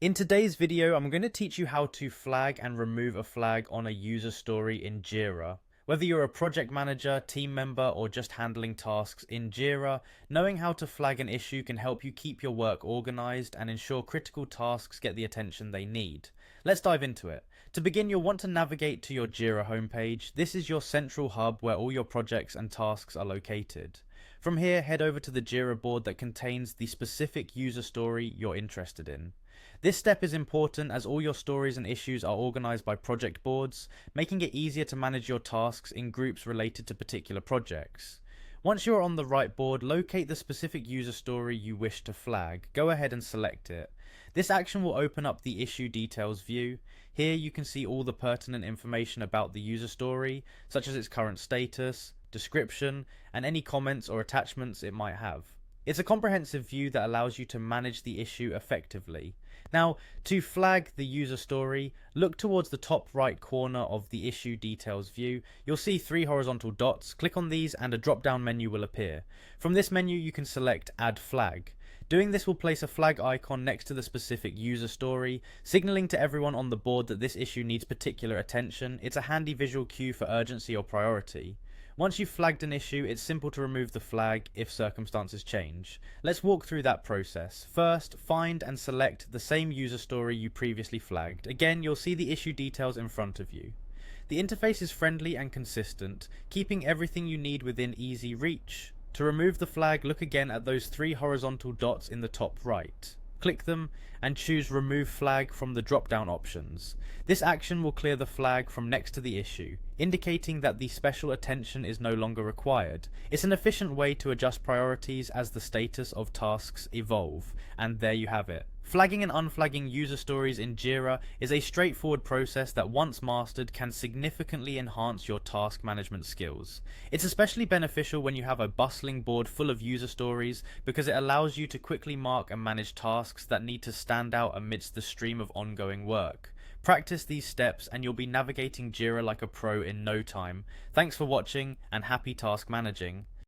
In today's video, I'm going to teach you how to flag and remove a flag on a user story in Jira. Whether you're a project manager, team member, or just handling tasks in Jira, knowing how to flag an issue can help you keep your work organized and ensure critical tasks get the attention they need. Let's dive into it. To begin, you'll want to navigate to your Jira homepage. This is your central hub where all your projects and tasks are located. From here, head over to the Jira board that contains the specific user story you're interested in. This step is important as all your stories and issues are organized by project boards, making it easier to manage your tasks in groups related to particular projects. Once you're on the right board, locate the specific user story you wish to flag. Go ahead and select it. This action will open up the issue details view. Here you can see all the pertinent information about the user story, such as its current status, description, and any comments or attachments it might have. It's a comprehensive view that allows you to manage the issue effectively. Now, to flag the user story, look towards the top right corner of the issue details view. You'll see three horizontal dots. Click on these and a drop-down menu will appear. From this menu, you can select Add Flag. Doing this will place a flag icon next to the specific user story, signaling to everyone on the board that this issue needs particular attention. It's a handy visual cue for urgency or priority. Once you've flagged an issue, it's simple to remove the flag if circumstances change. Let's walk through that process. First, find and select the same user story you previously flagged. Again, you'll see the issue details in front of you. The interface is friendly and consistent, keeping everything you need within easy reach. To remove the flag, look again at those three horizontal dots in the top right. Click them and choose Remove Flag from the drop-down options. This action will clear the flag from next to the issue, indicating that the special attention is no longer required. It's an efficient way to adjust priorities as the status of tasks evolve, and there you have it. Flagging and unflagging user stories in Jira is a straightforward process that once mastered can significantly enhance your task management skills. It's especially beneficial when you have a bustling board full of user stories because it allows you to quickly mark and manage tasks that need to stand out amidst the stream of ongoing work. Practice these steps and you'll be navigating Jira like a pro in no time. Thanks for watching and happy task managing.